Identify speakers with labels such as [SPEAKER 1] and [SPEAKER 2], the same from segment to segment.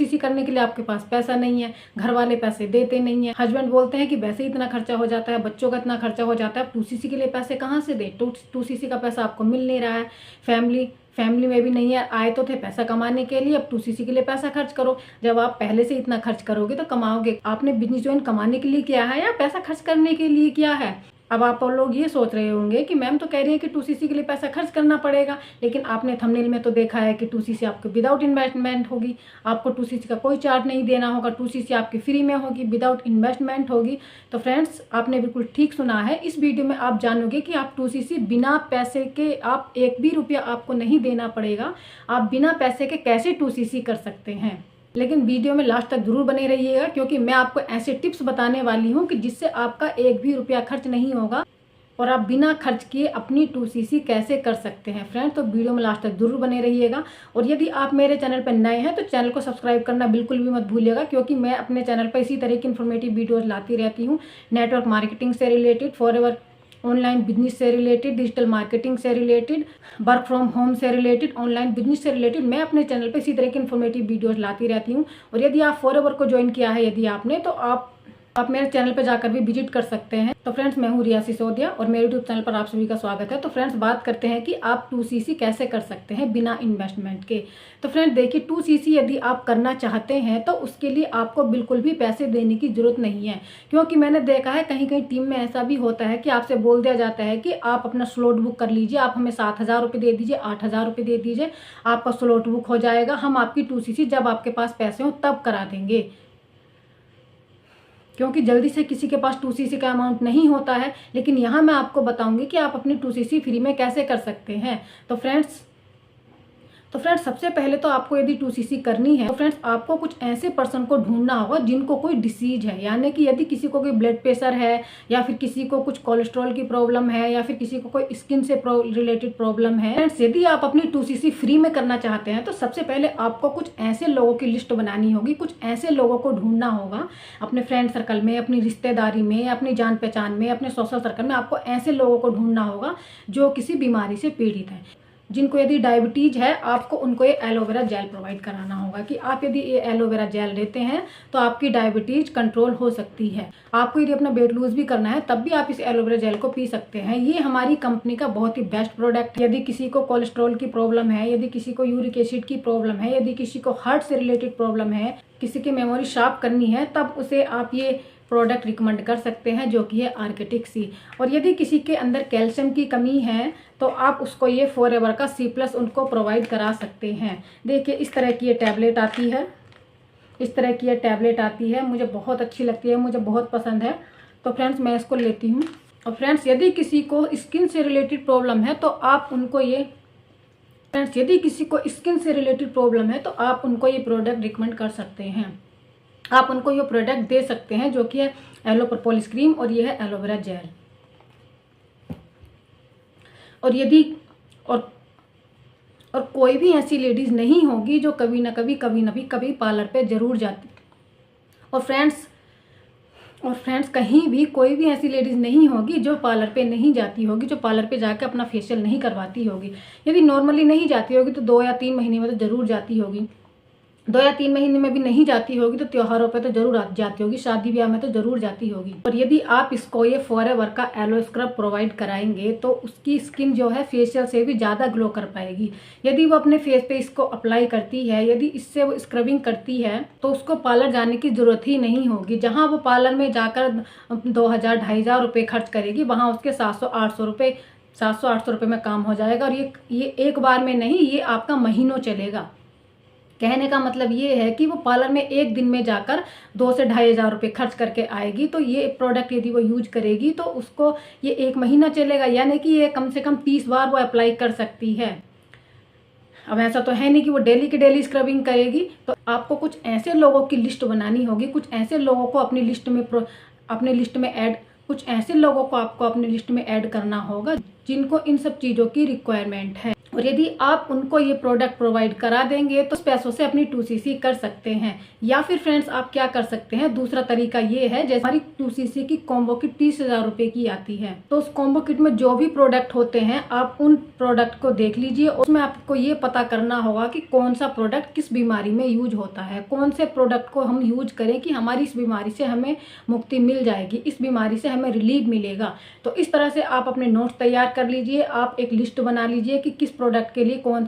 [SPEAKER 1] 2cc करने के लिए आपके पास पैसा नहीं है, घर वाले पैसे देते नहीं है, हस्बैंड बोलते हैं कि वैसे ही इतना खर्चा हो जाता है, बच्चों का इतना खर्चा हो जाता है, आप 2cc के लिए पैसे कहाँ से दे। 2cc का पैसा आपको मिल नहीं रहा है, फैमिली में भी नहीं है, आए तो थे पैसा कमाने के लिए, अब 2cc के लिए पैसा खर्च करो। जब आप पहले से इतना खर्च करोगे तो कमाओगे। आपने बिजनेस ज्वाइन कमाने के लिए किया है या पैसा खर्च करने के लिए किया है। अब आप लोग ये सोच रहे होंगे कि मैम तो कह रही है कि 2cc के लिए पैसा खर्च करना पड़ेगा, लेकिन आपने थंबनेल में तो देखा है कि 2cc आपको विदाउट इन्वेस्टमेंट होगी, आपको 2cc का कोई चार्ज नहीं देना होगा, 2cc आपकी फ्री में होगी, विदाउट इन्वेस्टमेंट होगी। तो फ्रेंड्स, आपने बिल्कुल ठीक सुना है। इस वीडियो में आप जानोगे कि आप 2cc बिना पैसे के, आप एक भी रुपया आपको नहीं देना पड़ेगा, आप बिना पैसे के कैसे 2cc कर सकते हैं। लेकिन वीडियो में लास्ट तक जरूर बने रहिएगा, क्योंकि मैं आपको ऐसे टिप्स बताने वाली हूँ कि जिससे आपका एक भी रुपया खर्च नहीं होगा और आप बिना खर्च किए अपनी 2cc कैसे कर सकते हैं। फ्रेंड, तो वीडियो में लास्ट तक जरूर बने रहिएगा। और यदि आप मेरे चैनल पर नए हैं तो चैनल को सब्सक्राइब करना बिल्कुल भी मत भूलिएगा, क्योंकि मैं अपने चैनल पर इसी तरह की इन्फॉर्मेटिव वीडियोज़ लाती रहती हूँ। नेटवर्क मार्केटिंग से रिलेटेड, फॉरएवर ऑनलाइन बिजनेस से रिलेटेड, डिजिटल मार्केटिंग से रिलेटेड, वर्क फ्रॉम होम से रिलेटेड, ऑनलाइन बिजनेस से रिलेटेड, मैं अपने चैनल पे इसी तरह की इन्फॉर्मेटिव वीडियोस लाती रहती हूँ। और यदि आप फॉरएवर को ज्वाइन किया है यदि आपने, तो आप मेरे चैनल पे जाकर भी विजिट कर सकते हैं। तो फ्रेंड्स, मैं हूँ रिया सिसोदिया और मेरे यूट्यूब चैनल पर आप सभी का स्वागत है। तो फ्रेंड्स, बात करते हैं कि आप 2cc कैसे कर सकते हैं बिना इन्वेस्टमेंट के। तो फ्रेंड्स देखिए, 2cc यदि आप करना चाहते हैं तो उसके लिए आपको बिल्कुल भी पैसे देने की जरूरत नहीं है, क्योंकि मैंने देखा है कहीं कहीं टीम में ऐसा भी होता है कि आपसे बोल दिया जाता है कि आप अपना स्लॉट बुक कर लीजिए, आप हमें 7,000 रुपये दे दीजिए, 8,000 रुपये दे दीजिए, आपका स्लॉट बुक हो जाएगा, हम आपकी 2cc जब आपके पास पैसे हो तब करा देंगे। क्योंकि जल्दी से किसी के पास 2cc का अमाउंट नहीं होता है। लेकिन यहाँ मैं आपको बताऊंगी कि आप अपनी 2cc फ्री में कैसे कर सकते हैं। तो फ्रेंड्स, सबसे पहले तो आपको यदि 2cc करनी है तो फ्रेंड्स आपको कुछ ऐसे पर्सन को ढूंढना होगा जिनको कोई डिसीज है, यानी कि यदि किसी को कोई ब्लड प्रेशर है, या फिर किसी को कुछ कोलेस्ट्रॉल की प्रॉब्लम है, या फिर किसी को कोई स्किन से रिलेटेड प्रॉब्लम है। फ्रेंड्स, यदि आप अपनी 2cc फ्री में करना चाहते हैं तो सबसे पहले आपको कुछ ऐसे लोगों की लिस्ट बनानी होगी, कुछ ऐसे लोगों को ढूंढना होगा अपने फ्रेंड सर्कल में, अपनी रिश्तेदारी में, अपनी जान पहचान में, अपने सोशल सर्कल में। आपको ऐसे लोगों को ढूंढना होगा जो किसी बीमारी से पीड़ित है। जिनको यदि डायबिटीज है, आपको उनको ये एलोवेरा जेल प्रोवाइड कराना होगा कि आप यदि ये एलोवेरा जेल लेते हैं तो आपकी डायबिटीज कंट्रोल हो सकती है। आपको यदि अपना वेट लूज भी करना है तब भी आप इस एलोवेरा जेल को पी सकते हैं। ये हमारी कंपनी का बहुत ही बेस्ट प्रोडक्ट है। यदि किसी को कोलेस्ट्रॉल की प्रॉब्लम है, यदि किसी को यूरिक एसिड की प्रॉब्लम है, यदि किसी को हार्ट से रिलेटेड प्रॉब्लम है, किसी की मेमोरी शार्प करनी है, तब उसे आप ये प्रोडक्ट रिकमेंड कर सकते हैं, जो कि है आर्केटिक सी। और यदि किसी के अंदर कैल्शियम की कमी है तो आप उसको ये फॉरएवर का C+ उनको प्रोवाइड करा सकते हैं। देखिए, इस तरह की ये टैबलेट आती है, इस तरह की ये टैबलेट आती है, मुझे बहुत अच्छी लगती है, मुझे बहुत पसंद है। तो फ्रेंड्स, मैं इसको लेती हूँ। और फ्रेंड्स, यदि किसी को स्किन से रिलेटेड प्रॉब्लम है तो आप उनको ये फ्रेंड्स यदि किसी को स्किन से रिलेटेड प्रॉब्लम है तो आप उनको ये प्रोडक्ट रिकमेंड कर सकते हैं। आप उनको ये प्रोडक्ट दे सकते हैं, जो कि है एलो प्रोपोलिस क्रीम और ये है एलोवेरा जेल। और यदि और कोई भी ऐसी लेडीज नहीं होगी जो कभी ना कभी पार्लर पे जरूर जाती। और फ्रेंड्स कहीं भी कोई भी ऐसी लेडीज नहीं होगी जो पार्लर पे नहीं जाती होगी, जो पार्लर पे जाके अपना फेशियल नहीं करवाती होगी। यदि नॉर्मली नहीं जाती होगी तो 2 या 3 महीने में तो जरूर जाती होगी, 2 या 3 महीने में भी नहीं जाती होगी तो त्योहारों पे तो जरूर जाती होगी, शादी ब्याह में तो जरूर जाती होगी। और यदि आप इसको ये फॉरएवर का एलो स्क्रब प्रोवाइड कराएंगे तो उसकी स्किन जो है फेशियल से भी ज़्यादा ग्लो कर पाएगी। यदि वो अपने फेस पे इसको अप्लाई करती है, यदि इससे वो स्क्रबिंग करती है, तो उसको पार्लर जाने की ज़रूरत ही नहीं होगी। जहाँ वो पार्लर में जाकर 2,000 2,500 रुपये खर्च करेगी, वहाँ उसके 700-800 रुपये में काम हो जाएगा। और ये एक बार में नहीं, ये आपका महीनों चलेगा। कहने का मतलब ये है कि वो पार्लर में एक दिन में जाकर 2 से 2,500 रुपये खर्च करके आएगी, तो ये प्रोडक्ट यदि वो यूज करेगी तो उसको ये 1 महीना चलेगा, यानी कि ये कम से कम 30 बार वो अप्लाई कर सकती है। अब ऐसा तो है नहीं कि वो डेली की डेली स्क्रबिंग करेगी। तो आपको कुछ ऐसे लोगों की लिस्ट बनानी होगी, कुछ ऐसे लोगों को अपनी लिस्ट में ऐड आपको अपनी लिस्ट में ऐड करना होगा जिनको इन सब चीज़ों की रिक्वायरमेंट है। और यदि आप उनको ये प्रोडक्ट प्रोवाइड करा देंगे तो उस पैसों से अपनी 2cc कर सकते हैं। या फिर फ्रेंड्स आप क्या कर सकते हैं, दूसरा तरीका ये है, जैसे हमारी 2cc की कॉम्बो किट 30,000 रुपए की आती है, तो उस कॉम्बो किट में जो भी प्रोडक्ट होते हैं आप उन प्रोडक्ट को देख लीजिए। उसमें आपको ये पता करना होगा कि कौन सा प्रोडक्ट किस बीमारी में यूज होता है, कौन से प्रोडक्ट को हम यूज करें कि हमारी इस बीमारी से हमें मुक्ति मिल जाएगी, इस बीमारी से हमें रिलीफ मिलेगा। तो इस तरह से आप अपने नोट्स तैयार कर लीजिए, आप एक लिस्ट बना लीजिए कि किस प्रोडक्ट के लिए कौन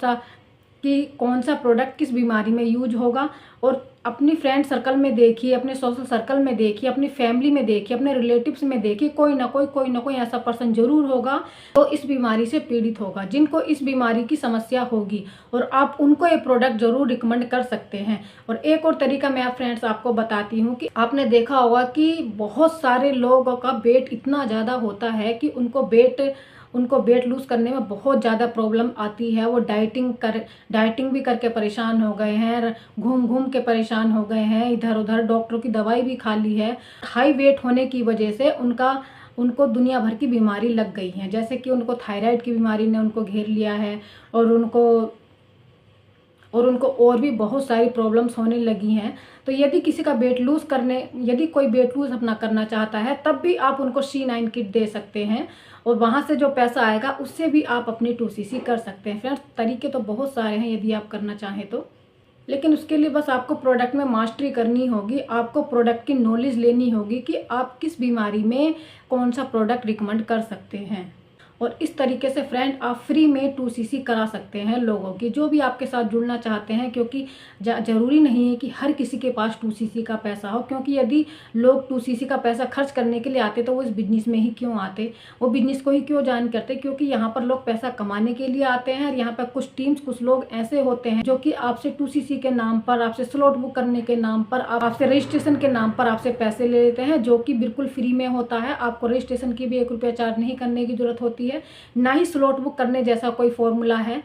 [SPEAKER 1] सा प्रोडक्ट किस बीमारी में यूज होगा। और अपनी फ्रेंड सर्कल में देखिए, अपने सोशल सर्कल में देखिए, अपनी फैमिली में देखिए, अपने रिलेटिव्स में देखिए, कोई ना कोई ऐसा पर्सन जरूर होगा तो इस बीमारी से पीड़ित होगा, जिनको इस बीमारी की समस्या होगी, और आप उनको ये प्रोडक्ट जरूर रिकमेंड कर सकते हैं। और एक और तरीका मैं फ्रेंड्स आपको बताती हूँ कि आपने देखा होगा कि बहुत सारे लोगों का वेट इतना ज़्यादा होता है कि उनको वेट लूज करने में बहुत ज़्यादा प्रॉब्लम आती है। वो डाइटिंग भी करके परेशान हो गए हैं, घूम घूम के परेशान हो गए हैं, इधर उधर डॉक्टरों की दवाई भी खा ली है। हाई वेट होने की वजह से उनको दुनिया भर की बीमारी लग गई है, जैसे कि उनको थायराइड की बीमारी ने उनको घेर लिया है, और उनको और भी बहुत सारी प्रॉब्लम्स होने लगी हैं। तो यदि कोई वेट लूज अपना करना चाहता है, तब भी आप उनको C9 किट दे सकते हैं, और वहाँ से जो पैसा आएगा उससे भी आप अपनी 2cc कर सकते हैं। फ्रेंड्स तरीके तो बहुत सारे हैं यदि आप करना चाहें तो, लेकिन उसके लिए बस आपको प्रोडक्ट में मास्टरी करनी होगी, आपको प्रोडक्ट की नॉलेज लेनी होगी कि आप किस बीमारी में कौन सा प्रोडक्ट रिकमेंड कर सकते हैं। और इस तरीके से फ्रेंड आप फ्री में 2cc करा सकते हैं लोगों की, जो भी आपके साथ जुड़ना चाहते हैं, क्योंकि ज़रूरी नहीं है कि हर किसी के पास 2cc का पैसा हो, क्योंकि यदि लोग 2cc का पैसा खर्च करने के लिए आते तो वो इस बिजनेस में ही क्यों आते, वो बिजनेस को ही क्यों ज्वाइन करते, क्योंकि यहाँ पर लोग पैसा कमाने के लिए आते हैं। और यहाँ पर कुछ लोग ऐसे होते हैं जो कि आपसे 2cc के नाम पर, आपसे स्लॉट बुक करने के नाम पर, आपसे रजिस्ट्रेशन के नाम पर आपसे पैसे ले लेते हैं, जो कि बिल्कुल फ्री में होता है। आपको रजिस्ट्रेशन की भी 1 रुपया चार्ज नहीं करने की जरूरत होती है, ना ही स्लॉट बुक करने जैसा कोई फॉर्मूला है।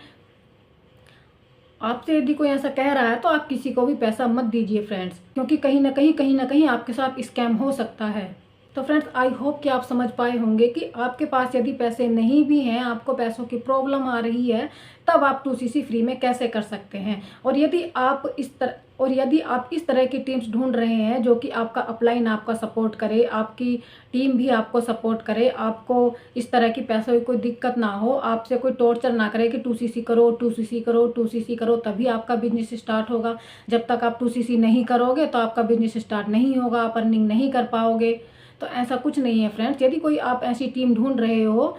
[SPEAKER 1] आपसे यदि कोई ऐसा कह रहा है तो आप किसी को भी पैसा मत दीजिए फ्रेंड्स, क्योंकि कहीं ना कहीं आपके साथ स्कैम हो सकता है। तो फ्रेंड्स आई होप कि आप समझ पाए होंगे कि आपके पास यदि पैसे नहीं भी हैं, आपको पैसों की प्रॉब्लम आ रही है, तब आप 2cc फ्री में कैसे कर सकते हैं। और यदि आप इस तरह की टीम्स ढूंढ रहे हैं जो कि आपका अपलाइन आपका सपोर्ट करे, आपकी टीम भी आपको सपोर्ट करे, आपको इस तरह की पैसों की कोई दिक्कत ना हो, आपसे कोई टॉर्चर ना करे कि 2cc करो 2cc करो 2cc करो, तभी आपका बिजनेस स्टार्ट होगा। जब तक आप 2cc नहीं करोगे तो आपका बिजनेस स्टार्ट नहीं होगा, आप अर्निंग नहीं कर पाओगे। तो ऐसा कुछ नहीं है फ्रेंड्स। यदि कोई आप ऐसी टीम ढूंढ रहे हो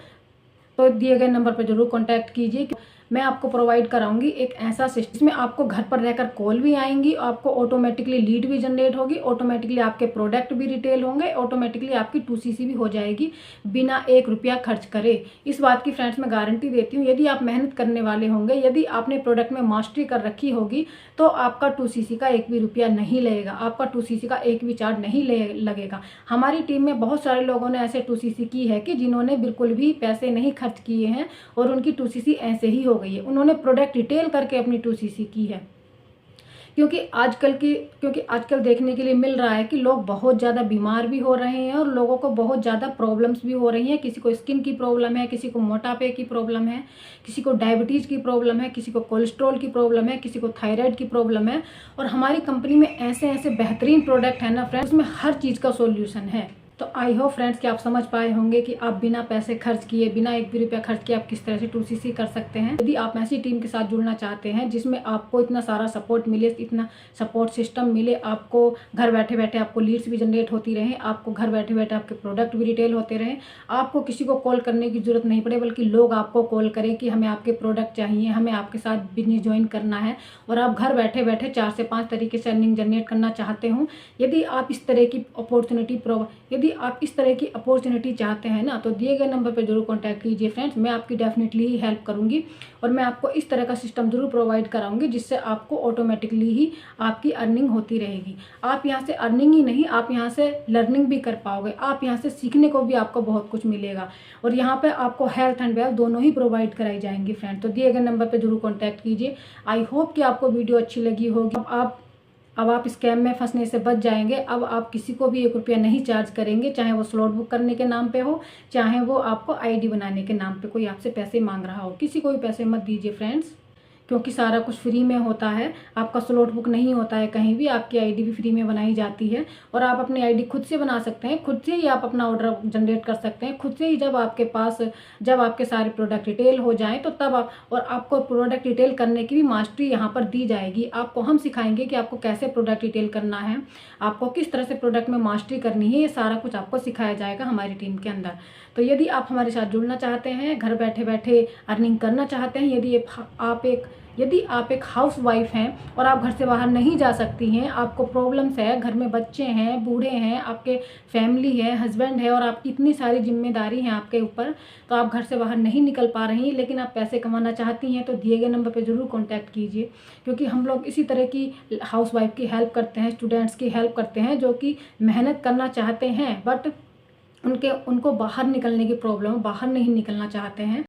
[SPEAKER 1] तो दिए गए नंबर पर जरूर कॉन्टैक्ट कीजिए। मैं आपको प्रोवाइड कराऊंगी एक ऐसा सिस्टम जिसमें आपको घर पर रहकर कॉल भी आएंगी, आपको ऑटोमेटिकली लीड भी जनरेट होगी, ऑटोमेटिकली आपके प्रोडक्ट भी रिटेल होंगे, ऑटोमेटिकली आपकी 2cc भी हो जाएगी बिना 1 रुपया खर्च करे। इस बात की फ्रेंड्स मैं गारंटी देती हूँ। यदि आप मेहनत करने वाले होंगे, यदि आपने प्रोडक्ट में मास्टरी कर रखी होगी, तो आपका 2cc का 1 भी रुपया नहीं लगेगा, आपका 2cc का 1 भी चार्ज नहीं लगेगा। हमारी टीम में बहुत सारे लोगों ने ऐसे 2cc की है कि जिन्होंने बिल्कुल भी पैसे नहीं खर्च किए हैं और उनकी 2cc ऐसे ही हो गई है। उन्होंने प्रोडक्ट रिटेल करके अपनी 2cc की है। क्योंकि आजकल देखने के लिए मिल रहा है कि लोग बहुत ज़्यादा बीमार भी हो रहे हैं और लोगों को बहुत ज़्यादा प्रॉब्लम्स भी हो रही हैं। किसी को स्किन की प्रॉब्लम है, किसी को मोटापे की प्रॉब्लम है, किसी को डायबिटीज़ की प्रॉब्लम है, किसी को कोलेस्ट्रॉल की प्रॉब्लम है, किसी को थायराइड की प्रॉब्लम है। और हमारी कंपनी में ऐसे बेहतरीन प्रोडक्ट है ना फ्रेंड्स, उसमें हर चीज़ का सोल्यूशन है। तो आई होप फ्रेंड्स कि आप समझ पाए होंगे कि आप बिना पैसे खर्च किए, बिना 1 भी रुपया खर्च किए आप किस तरह से 2cc कर सकते हैं। यदि आप ऐसी टीम के साथ जुड़ना चाहते हैं जिसमें आपको इतना सारा सपोर्ट मिले, इतना सपोर्ट सिस्टम मिले, आपको घर बैठे बैठे आपको लीड्स भी जनरेट होती रहे, आपको घर बैठे बैठे आपके प्रोडक्ट भी रिटेल होते रहे, आपको किसी को कॉल करने की जरूरत नहीं पड़े, बल्कि लोग आपको कॉल करें कि हमें आपके प्रोडक्ट चाहिए, हमें आपके साथ बिजनेस ज्वाइन करना है, और आप घर बैठे बैठे 4 से 5 तरीके से अर्निंग जनरेट करना चाहते हो। यदि आप इस तरह की अपॉर्चुनिटी चाहते हैं ना, तो दिए गए नंबर पर जरूर कांटेक्ट कीजिए फ्रेंड्स। मैं आपकी डेफिनेटली ही हेल्प करूंगी और मैं आपको इस तरह का सिस्टम जरूर प्रोवाइड कराऊंगी जिससे आपको ऑटोमेटिकली ही आपकी अर्निंग होती रहेगी। आप यहाँ से अर्निंग ही नहीं, आप यहाँ से लर्निंग भी कर पाओगे, आप यहाँ से सीखने को भी आपको बहुत कुछ मिलेगा, और यहाँ पे आपको हेल्थ एंड वेल्थ दोनों ही प्रोवाइड कराई जाएंगी फ्रेंड। तो दिए गए नंबर पर जरूर कॉन्टैक्ट कीजिए। आई होप कि आपको वीडियो अच्छी लगी होगी। अब आप स्कैम में फंसने से बच जाएंगे। अब आप किसी को भी 1 रुपया नहीं चार्ज करेंगे, चाहे वो स्लॉट बुक करने के नाम पे हो, चाहे वो आपको आईडी बनाने के नाम पे कोई आपसे पैसे मांग रहा हो। किसी को भी पैसे मत दीजिए फ्रेंड्स, क्योंकि सारा कुछ फ्री में होता है। आपका स्लॉट बुक नहीं होता है कहीं भी, आपकी आईडी भी फ्री में बनाई जाती है और आप अपनी आईडी खुद से बना सकते हैं, खुद से ही आप अपना ऑर्डर जनरेट कर सकते हैं, खुद से ही। जब आपके सारे प्रोडक्ट डिटेल हो जाएं तो तब और आपको प्रोडक्ट डिटेल करने की भी मास्टरी यहाँ पर दी जाएगी। आपको हम सिखाएंगे कि आपको कैसे प्रोडक्ट डिटेल करना है, आपको किस तरह से प्रोडक्ट में मास्टरी करनी है, ये सारा कुछ आपको सिखाया जाएगा हमारी टीम के अंदर। तो यदि आप हमारे साथ जुड़ना चाहते हैं, घर बैठे बैठे अर्निंग करना चाहते हैं, यदि आप एक हाउस वाइफ हैं और आप घर से बाहर नहीं जा सकती हैं, आपको प्रॉब्लम्स है, घर में बच्चे हैं, बूढ़े हैं, आपके फैमिली है, हस्बैंड है और आपकी इतनी सारी जिम्मेदारी हैं आपके ऊपर, तो आप घर से बाहर नहीं निकल पा रही हैं, लेकिन आप पैसे कमाना चाहती हैं, तो दिए गए नंबर पर ज़रूर कॉन्टैक्ट कीजिए। क्योंकि हम लोग इसी तरह की हाउस वाइफ की हेल्प करते हैं, स्टूडेंट्स की हेल्प करते हैं जो कि मेहनत करना चाहते हैं बट उनको बाहर निकलने की प्रॉब्लम, बाहर नहीं निकलना चाहते हैं।